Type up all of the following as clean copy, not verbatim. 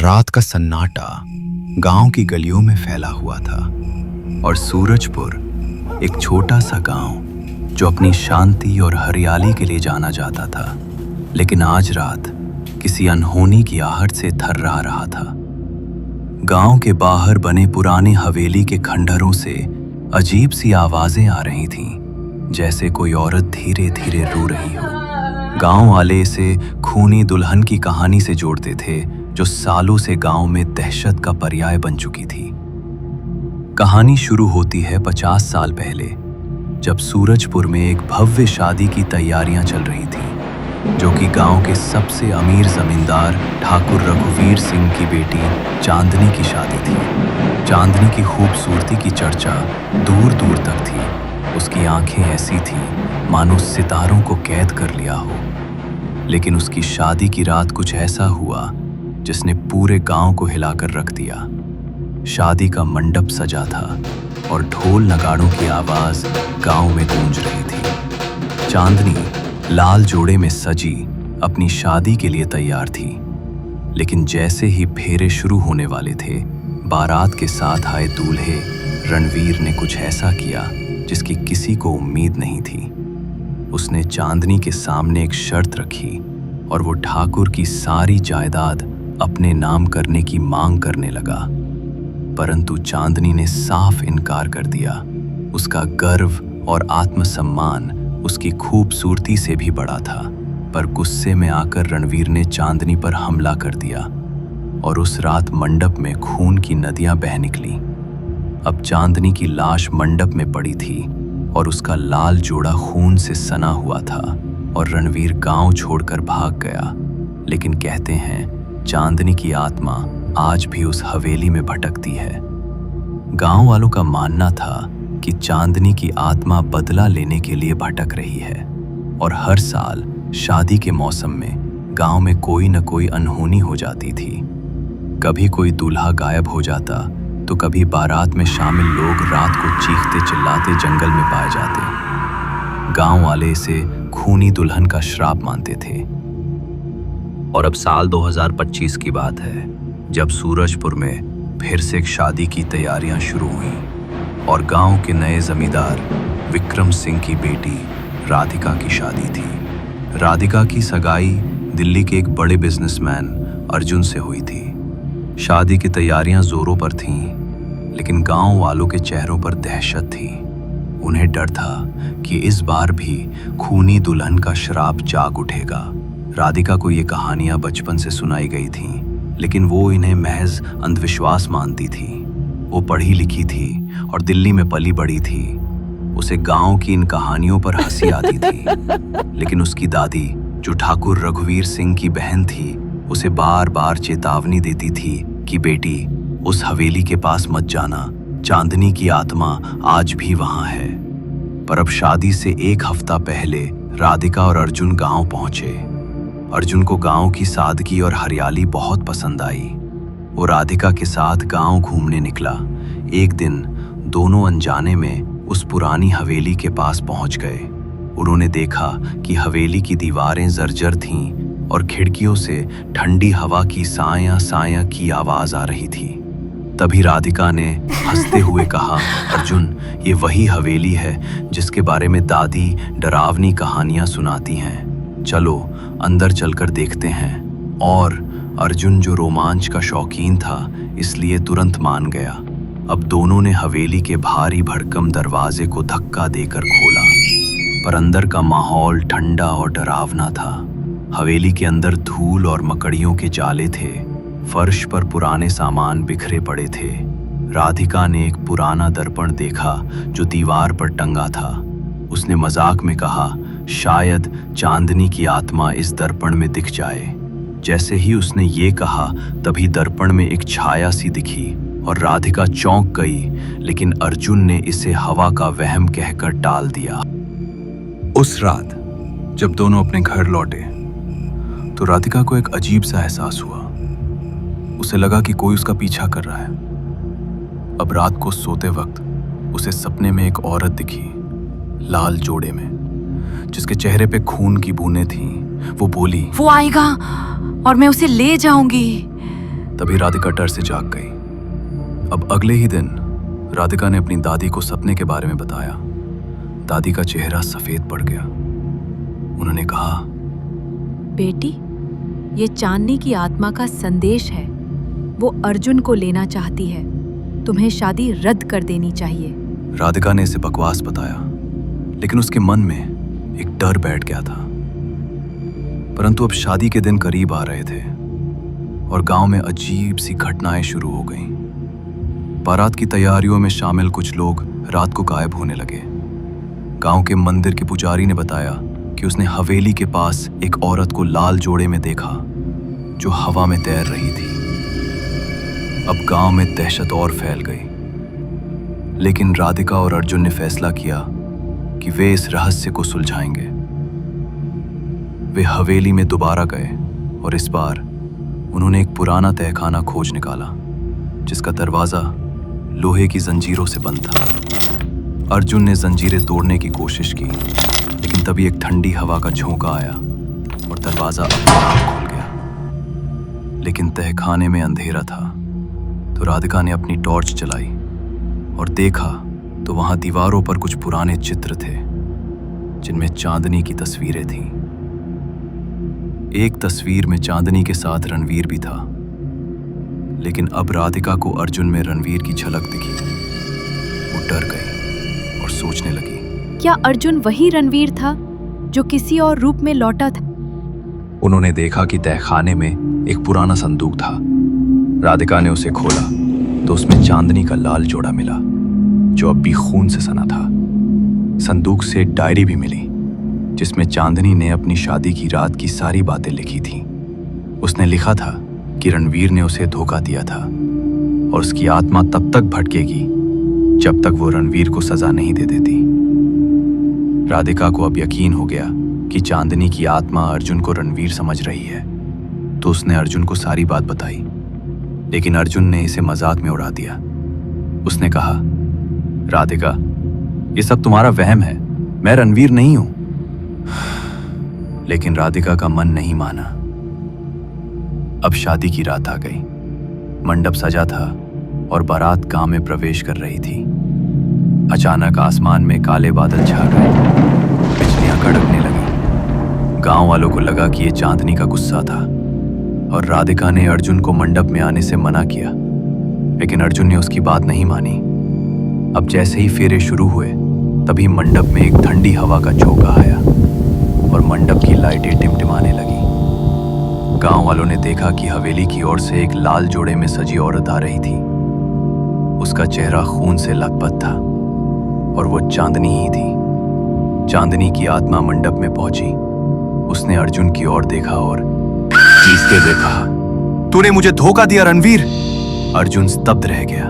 रात का सन्नाटा गांव की गलियों में फैला हुआ था और सूरजपुर, एक छोटा सा गांव जो अपनी शांति और हरियाली के लिए जाना जाता था, लेकिन आज रात किसी अनहोनी की आहट से थर्रा रहा था। गांव के बाहर बने पुराने हवेली के खंडहरों से अजीब सी आवाजें आ रही थीं, जैसे कोई औरत धीरे धीरे रो रही हो। गांव वाले इसे खूनी दुल्हन की कहानी से जोड़ते थे, जो सालों से गांव में दहशत का पर्याय बन चुकी थी। कहानी शुरू होती है 50 साल पहले, जब सूरजपुर में एक भव्य शादी की तैयारियां चल रही थी, जो कि गांव के सबसे अमीर जमींदार ठाकुर रघुवीर सिंह की बेटी चांदनी की शादी थी। चांदनी की खूबसूरती की चर्चा दूर दूर तक थी। उसकी आंखें ऐसी थीं मानो सितारों को कैद कर लिया हो। लेकिन उसकी शादी की रात कुछ ऐसा हुआ जिसने पूरे गांव को हिलाकर रख दिया। शादी का मंडप सजा था और ढोल नगाड़ों की आवाज गांव में गूंज रही थी। चांदनी लाल जोड़े में सजी अपनी शादी के लिए तैयार थी, लेकिन जैसे ही फेरे शुरू होने वाले थे, बारात के साथ आए दूल्हे रणवीर ने कुछ ऐसा किया जिसकी किसी को उम्मीद नहीं थी। उसने चांदनी के सामने एक शर्त रखी और वो ठाकुर की सारी जायदाद अपने नाम करने की मांग करने लगा। परंतु चांदनी ने साफ इनकार कर दिया। उसका गर्व और आत्मसम्मान उसकी खूबसूरती से भी बड़ा था। पर गुस्से में आकर रणवीर ने चांदनी पर हमला कर दिया और उस रात मंडप में खून की नदियां बह निकली। अब चांदनी की लाश मंडप में पड़ी थी और उसका लाल जोड़ा खून से सना हुआ था और रणवीर गांव छोड़कर भाग गया। लेकिन कहते हैं चांदनी की आत्मा आज भी उस हवेली में भटकती है। गांव वालों का मानना था कि चांदनी की आत्मा बदला लेने के लिए भटक रही है और हर साल शादी के मौसम में गांव में कोई न कोई अनहोनी हो जाती थी। कभी कोई दूल्हा गायब हो जाता तो कभी बारात में शामिल लोग रात को चीखते चिल्लाते जंगल में पाए जाते। गांव वाले इसे खूनी दुल्हन का श्राप मानते थे। और अब साल 2025 की बात है, जब सूरजपुर में फिर से एक शादी की तैयारियां शुरू हुई और गांव के नए जमींदार विक्रम सिंह की बेटी राधिका की शादी थी। राधिका की सगाई दिल्ली के एक बड़े बिजनेसमैन अर्जुन से हुई थी। शादी की तैयारियां जोरों पर थीं, लेकिन गांव वालों के चेहरों पर दहशत थी। उन्हें डर था कि इस बार भी खूनी दुल्हन का श्राप जाग उठेगा। राधिका को ये कहानियां बचपन से सुनाई गई थीं, लेकिन वो इन्हें महज अंधविश्वास मानती थी। वो पढ़ी लिखी थी और दिल्ली में पली बड़ी थी। उसे गांव की इन कहानियों पर हंसी आती थी, लेकिन उसकी दादी, जो ठाकुर रघुवीर सिंह की बहन थी, उसे बार बार चेतावनी देती थी कि बेटी, उस हवेली के पास मत जाना, चांदनी की आत्मा आज भी वहां है। पर अब शादी से एक हफ्ता पहले राधिका और अर्जुन गांव पहुंचे। अर्जुन को गांव की सादगी और हरियाली बहुत पसंद आई। वो राधिका के साथ गांव घूमने निकला। एक दिन दोनों अनजाने में उस पुरानी हवेली के पास पहुंच गए। उन्होंने देखा कि हवेली की दीवारें जर्जर थीं और खिड़कियों से ठंडी हवा की साया साया की आवाज आ रही थी। तभी राधिका ने हंसते हुए कहा, अर्जुन, ये वही हवेली है जिसके बारे में दादी डरावनी कहानियां सुनाती हैं। चलो अंदर चलकर देखते हैं। और अर्जुन, जो रोमांच का शौकीन था, इसलिए तुरंत मान गया। अब दोनों ने हवेली के भारी भरकम दरवाजे को धक्का देकर खोला, पर अंदर का माहौल ठंडा और डरावना था। हवेली के अंदर धूल और मकड़ियों के जाले थे। फर्श पर पुराने सामान बिखरे पड़े थे। राधिका ने एक पुराना दर्पण देखा जो दीवार पर टंगा था। उसने मजाक में कहा, शायद चांदनी की आत्मा इस दर्पण में दिख जाए। जैसे ही उसने ये कहा, तभी दर्पण में एक छाया सी दिखी और राधिका चौंक गई, लेकिन अर्जुन ने इसे हवा का वहम कहकर टाल दिया। उस रात जब दोनों अपने घर लौटे तो राधिका को एक अजीब सा एहसास हुआ। उसे लगा कि कोई उसका पीछा कर रहा है। अब रात को सोते वक्त उसे सपने में एक औरत दिखी, लाल जोड़े में, जिसके चेहरे पे खून की बूंदें थीं। वो बोली, वो आएगा और मैं उसे ले जाऊंगी। तभी राधिका डर से जाग गई। अब अगले ही दिन राधिका ने अपनी दादी को सपने के बारे में बताया। दादी का चेहरा सफेद पड़ गया। उन्होंने कहा, बेटी, ये चांदनी की आत्मा का संदेश है। वो अर्जुन को लेना चाहती है। तुम्हें शादी रद्द कर देनी चाहिए। राधिका ने इसे बकवास बताया, लेकिन उसके मन में एक डर बैठ गया था। परंतु अब शादी के दिन करीब आ रहे थे और गांव में अजीब सी घटनाएं शुरू हो गईं। बारात की तैयारियों में शामिल कुछ लोग रात को गायब होने लगे। गांव के मंदिर के पुजारी ने बताया कि उसने हवेली के पास एक औरत को लाल जोड़े में देखा जो हवा में तैर रही थी। अब गांव में दहशत और फैल गई, लेकिन राधिका और अर्जुन ने फैसला किया कि वे इस रहस्य को सुलझाएंगे। वे हवेली में दोबारा गए और इस बार उन्होंने एक पुराना तहखाना खोज निकाला जिसका दरवाजा लोहे की जंजीरों से बंद था। अर्जुन ने जंजीरें तोड़ने की कोशिश की, लेकिन तभी एक ठंडी हवा का झोंका आया और दरवाजा अपने आप खुल गया। लेकिन तहखाने में अंधेरा था, तो राधिका ने अपनी टॉर्च जलाई और देखा तो वहां दीवारों पर कुछ पुराने चित्र थे जिनमें चांदनी की तस्वीरें थीं। एक तस्वीर में चांदनी के साथ रणवीर भी था, लेकिन अब राधिका को अर्जुन में रणवीर की झलक दिखी। वो डर गई और सोचने लगी, क्या अर्जुन वही रणवीर था जो किसी और रूप में लौटा था? उन्होंने देखा कि तहखाने में एक पुराना संदूक था। राधिका ने उसे खोला तो उसमें चांदनी का लाल जोड़ा मिला जो अब भी खून से सना था। संदूक से एक डायरी भी मिली जिसमें चांदनी ने अपनी शादी की रात की सारी बातें लिखी थीं। उसने लिखा था कि रणवीर ने उसे धोखा दिया था और उसकी आत्मा तब तक भटकेगी जब तक वो रणवीर को सजा नहीं दे देती। राधिका को अब यकीन हो गया कि चांदनी की आत्मा अर्जुन को रणवीर समझ रही है, तो उसने अर्जुन को सारी बात बताई। लेकिन अर्जुन ने इसे मजाक में उड़ा दिया। उसने कहा, राधिका, ये सब तुम्हारा वहम है, मैं रणवीर नहीं हूं। लेकिन राधिका का मन नहीं माना। अब शादी की रात आ गई। मंडप सजा था और बारात गांव में प्रवेश कर रही थी। अचानक आसमान में काले बादल छा गए, बिजलियां कड़कने लगी। गांव वालों को लगा कि ये चांदनी का गुस्सा था और राधिका ने अर्जुन को मंडप में आने से मना किया, लेकिन अर्जुन ने उसकी बात नहीं मानी। अब जैसे ही फेरे शुरू हुए, तभी मंडप में एक ठंडी हवा का झोंका आया और मंडप की लाइटें टिमटिमाने लगी। गांव वालों ने देखा कि हवेली की ओर से एक लाल जोड़े में सजी औरत आ रही थी। उसका चेहरा खून से लथपथ था और वो चांदनी ही थी। चांदनी की आत्मा मंडप में पहुंची। उसने अर्जुन की ओर देखा और चीखते हुए कहा, तूने मुझे धोखा दिया रणवीर। अर्जुन स्तब्ध रह गया,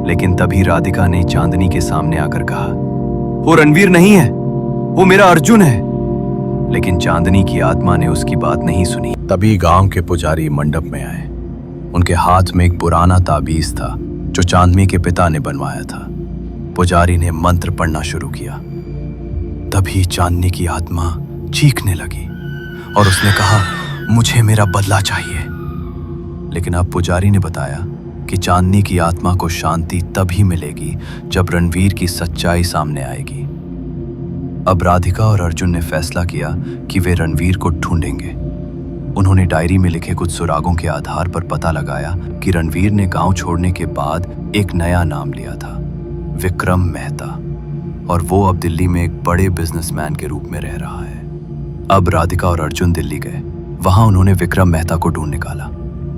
लेकिन तभी राधिका ने चांदनी के सामने आकर कहा, वो रणवीर नहीं है, वो मेरा अर्जुन है। लेकिन चांदनी की आत्मा ने उसकी बात नहीं सुनी। तभी गांव के पुजारी मंडप में आए। उनके हाथ में एक पुराना ताबीज था जो चांदनी के पिता ने बनवाया था। पुजारी ने मंत्र पढ़ना शुरू किया। तभी चांदनी की आत्मा चीखने लगी और उसने कहा, मुझे मेरा बदला चाहिए। लेकिन अब पुजारी ने बताया कि चांदनी की आत्मा को शांति तभी मिलेगी जब रणवीर की सच्चाई सामने आएगी। अब राधिका और अर्जुन ने फैसला किया कि वे रणवीर को ढूंढेंगे। उन्होंने डायरी में लिखे कुछ सुरागों के आधार पर पता लगाया कि रणवीर ने गांव छोड़ने के बाद एक नया नाम लिया था, विक्रम मेहता, और वो अब दिल्ली में एक बड़े बिजनेसमैन के रूप में रह रहा है। अब राधिका और अर्जुन दिल्ली गए। वहां उन्होंने विक्रम मेहता को ढूंढ निकाला।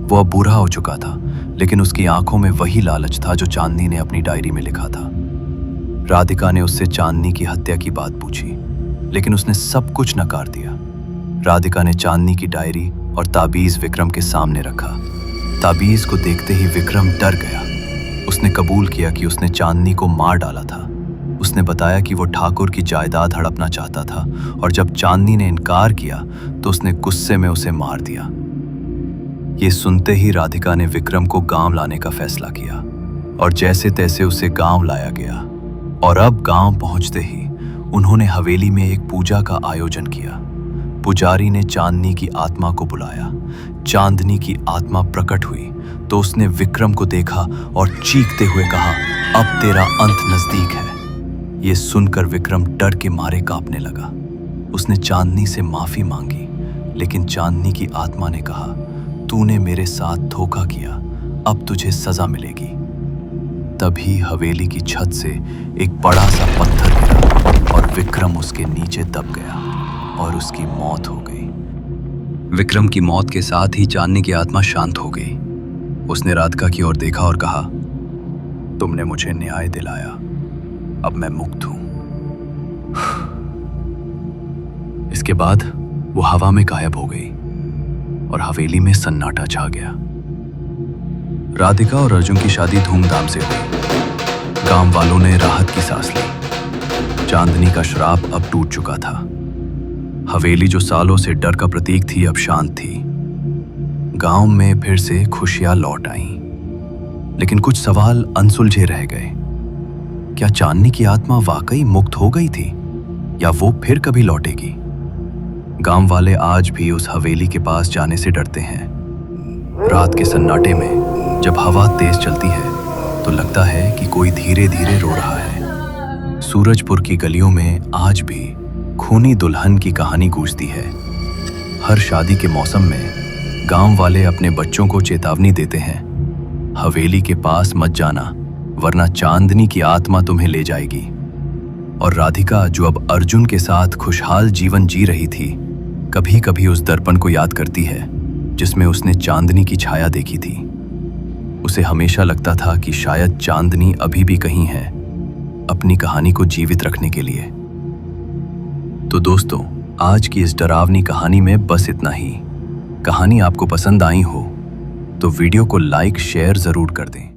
वो अब बूढ़ा हो चुका था, लेकिन उसकी आंखों में वही लालच था जो चांदनी ने अपनी डायरी में लिखा था। राधिका ने उससे चांदनी की हत्या की बात पूछी, लेकिन उसने सब कुछ नकार दिया। राधिका ने चांदनी की डायरी और ताबीज विक्रम के सामने रखा। ताबीज को देखते ही विक्रम डर गया। उसने कबूल किया कि उसने चांदनी को मार डाला था। उसने बताया कि वो ठाकुर की जायदाद हड़पना चाहता था और जब चांदनी ने इनकार किया तो उसने गुस्से में उसे मार दिया। ये सुनते ही राधिका ने विक्रम को गांव लाने का फैसला किया और जैसे तैसे उसे गांव लाया गया। और अब गांव पहुंचते ही उन्होंने हवेली में एक पूजा का आयोजन किया। पुजारी ने चांदनी की आत्मा को बुलाया। चांदनी की आत्मा प्रकट हुई तो उसने विक्रम को देखा और चीखते हुए कहा, अब तेरा अंत नजदीक है। ये सुनकर विक्रम डर के मारे कांपने लगा। उसने चांदनी से माफी मांगी, लेकिन चांदनी की आत्मा ने कहा, तूने मेरे साथ धोखा किया, अब तुझे सजा मिलेगी। तभी हवेली की छत से एक बड़ा सा पत्थर गिरा और विक्रम उसके नीचे दब गया और उसकी मौत हो गई। विक्रम की मौत के साथ ही चांदनी की आत्मा शांत हो गई। उसने राधिका की ओर देखा और कहा, तुमने मुझे न्याय दिलाया, अब मैं मुक्त हूं। इसके बाद वो हवा में गायब हो गई और हवेली में सन्नाटा छा गया। राधिका और अर्जुन की शादी धूमधाम से हुई। गांव वालों ने राहत की सांस ली। चांदनी का श्राप अब टूट चुका था। हवेली जो सालों से डर का प्रतीक थी, अब शांत थी। गांव में फिर से खुशियां लौट आईं। लेकिन कुछ सवाल अनसुलझे रह गए। क्या चांदनी की आत्मा वाकई मुक्त हो गई थी या वो फिर कभी लौटेगी? गांव वाले आज भी उस हवेली के पास जाने से डरते हैं। रात के सन्नाटे में जब हवा तेज चलती है तो लगता है कि कोई धीरे धीरे रो रहा है। सूरजपुर की गलियों में आज भी खूनी दुल्हन की कहानी गूंजती है। हर शादी के मौसम में गांव वाले अपने बच्चों को चेतावनी देते हैं, हवेली के पास मत जाना, वरना चांदनी की आत्मा तुम्हें ले जाएगी। और राधिका, जो अब अर्जुन के साथ खुशहाल जीवन जी रही थी, कभी कभी उस दर्पण को याद करती है जिसमें उसने चांदनी की छाया देखी थी। उसे हमेशा लगता था कि शायद चांदनी अभी भी कहीं है, अपनी कहानी को जीवित रखने के लिए। तो दोस्तों, आज की इस डरावनी कहानी में बस इतना ही। कहानी आपको पसंद आई हो तो वीडियो को लाइक शेयर जरूर कर दें।